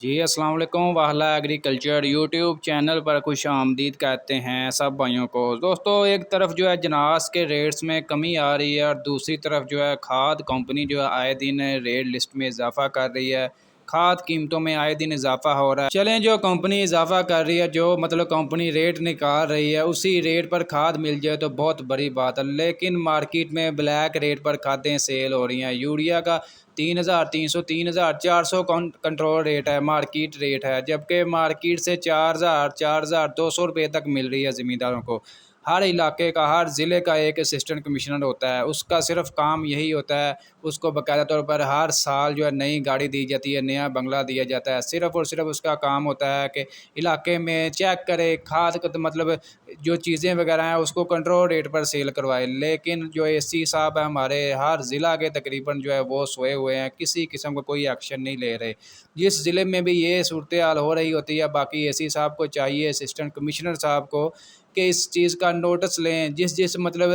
जी अस्सलाम वालेकुम। वाहला agriculture YouTube channel पर खुश आमदीद कहते हैं सब भाइयों को। दोस्तों, एक तरफ जो है जनास के रेट्स में कमी आ रही है और दूसरी तरफ जो है खाद कंपनी जो है आए दिन रेट लिस्ट में इजाफा कर रही है। खाद कीमतों में आए दिन इजाफा हो रहा है। चलें, जो कंपनी इजाफा कर रही है, जो मतलब कंपनी रेट निकाल रही है, उसी रेट पर खाद मिल जाए तो बहुत बड़ी बात है। लेकिन मार्केट में ब्लैक रेट पर खादें सेल हो रही हैं। यूरिया का 3,300 3,400 कंट्रोल रेट है, मार्केट रेट है, जबकि मार्केट से 4,000 4,200 रुपये तक मिल रही है ज़मींदारों को। हर इलाके का, हर ज़िले का एक असिस्टेंट कमिश्नर होता है, उसका सिर्फ काम यही होता है, उसको बाकायदा तौर पर हर साल जो है नई गाड़ी दी जाती है, नया बंगला दिया जाता है। सिर्फ और सिर्फ उसका काम होता है कि इलाके में चेक करे, खाद का तो मतलब जो चीज़ें वगैरह हैं उसको कंट्रोल रेट पर सेल करवाए। लेकिन जो एसी साहब है हमारे, हर ज़िला के तकरीबन जो है वो सोए हुए हैं, किसी किस्म का कोई एक्शन नहीं ले रहे। जिस ज़िले में भी ये सूरत हाल हो रही होती है, बाकी एसी साहब को चाहिए, असिस्टेंट कमिश्नर साहब को, कि इस चीज़ का नोटिस लें। जिस जिस मतलब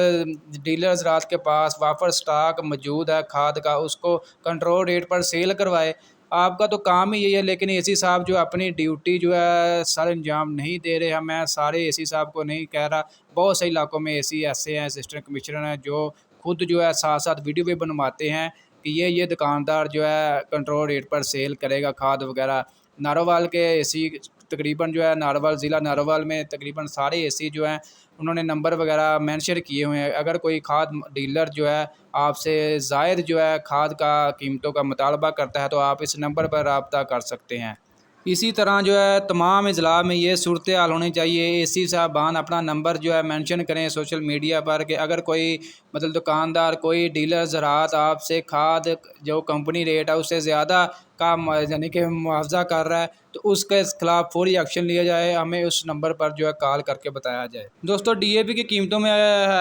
डीलर्स रात के पास वाफर स्टॉक मौजूद है खाद का, उसको कंट्रोल रेट पर सेल करवाए। आपका तो काम ही यही है, लेकिन एसी साहब जो अपनी ड्यूटी जो है सर अंजाम नहीं दे रहे हैं। मैं सारे एसी साहब को नहीं कह रहा, बहुत से इलाकों में एसी ऐसे हैं, असिस्टेंट कमिश्नर हैं, जो खुद जो है साथ साथ वीडियो भी बनवाते हैं कि ये दुकानदार जो है कंट्रोल रेट पर सेल करेगा खाद वगैरह। नारोवाल के एसी तकरीबन जो है, नारोवाल ज़िला नारोवाल में तकरीबन सारे एसी जो हैं उन्होंने नंबर वगैरह मेंशन किए हुए हैं। अगर कोई खाद डीलर जो है आपसे ज़ायद जो है खाद का कीमतों का मुतालबा करता है, तो आप इस नंबर पर रब्ता कर सकते हैं। इसी तरह जो है तमाम अजला में ये सूरत हाल होनी चाहिए। एसी साहबान अपना नंबर जो है मेंशन करें सोशल मीडिया पर कि अगर कोई मतलब दुकानदार, कोई डीलर ज़रात आपसे खाद जो कंपनी रेट है उससे ज़्यादा का यानी कि मुआवजा कर रहा है, तो उसके खिलाफ फौरी एक्शन लिया जाए। हमें उस नंबर पर जो है कॉल करके बताया जाए। दोस्तों, डीएपी की कीमतों में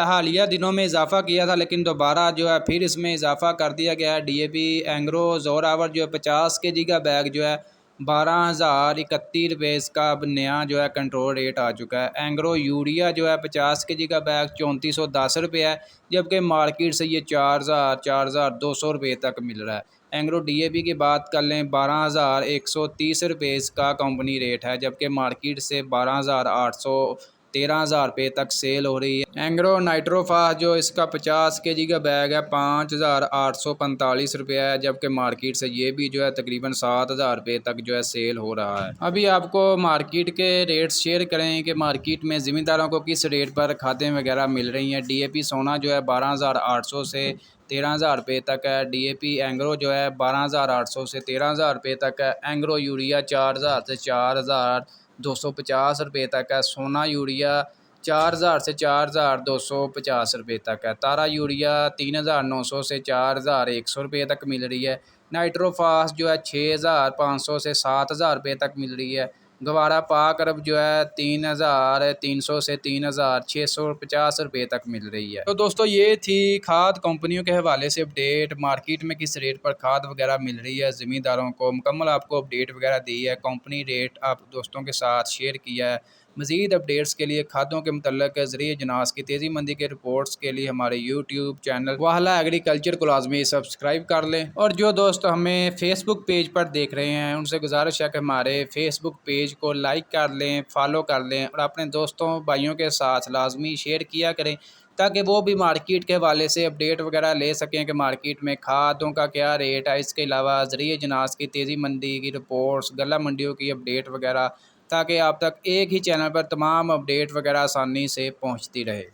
हालिया दिनों में इजाफा किया था, लेकिन दोबारा जो है फिर इसमें इजाफा कर दिया गया है। डीएपी एंग्रो जोरावर जो है 50 kg का बैग जो है 12,031 इसका अब नया जो है कंट्रोल रेट आ चुका है। एंग्रो यूरिया जो है 50 kg का बैग 3410 रुपये है, जबकि मार्केट से ये 4,000 4,200 रुपये तक मिल रहा है। एंग्रो डीएपी की बात कर लें, 12,130 रुपये इसका कंपनी रेट है, जबकि मार्केट से 12,800 13,000 रुपये तक सेल हो रही है। एंग्रो नाइट्रोफास जो इसका 50 kg का बैग है 5,845 रुपये है, जबकि मार्केट से ये भी जो है तकरीबन 7,000 रुपये तक जो है सेल हो रहा है। अभी आपको मार्केट के रेट्स शेयर करें कि मार्केट में ज़मींदारों को किस रेट पर खादें वगैरह मिल रही हैं। डीएपी सोना जो है 12,800 से 13,000 रुपये तक है। डीएपी एंग्रो जो है 12,800 से 13,000 रुपये तक है। एंग्रो यूरिया 4,000 से 4,250 रुपये तक है। सोना यूरिया 4,000 से 4,250 रुपये तक है। तारा यूरिया 3,900 से 4,100 रुपये तक मिल रही है। नाइट्रोफास जो है 6,500 से 7,000 रुपये तक मिल रही है। गवारा पाक अरब जो है 3,300 से 3,650 रुपये तक मिल रही है। तो दोस्तों, ये थी खाद कंपनियों के हवाले से अपडेट। मार्केट में किस रेट पर खाद वगैरह मिल रही है ज़मींदारों को, मुकम्मल आपको अपडेट वगैरह दी है। कंपनी रेट आप दोस्तों के साथ शेयर किया है। मज़ीद अपडेट्स के लिए, खादों के मतलब ज़रिए जनास की तेज़ी मंदी के रिपोर्ट्स के लिए हमारे यूट्यूब चैनल वाहला एग्रीकल्चर को लाजमी सब्सक्राइब कर लें। और जो दोस्त हमें फेसबुक पेज पर देख रहे हैं, उनसे गुजारिश है कि हमारे फेसबुक पेज को लाइक कर लें, फॉलो कर लें और अपने दोस्तों भाइयों के साथ लाजमी शेयर किया करें, ताकि वो भी मार्केट के हवाले से अपडेट वगैरह ले सकें कि मार्केट में खादों का क्या रेट है। इसके अलावा ज़रिए जनास की तेज़ी मंदी की रिपोर्ट्स, गला मंडियों की अपडेट वगैरह, ताकि आप तक एक ही चैनल पर तमाम अपडेट वगैरह आसानी से पहुंचती रहे।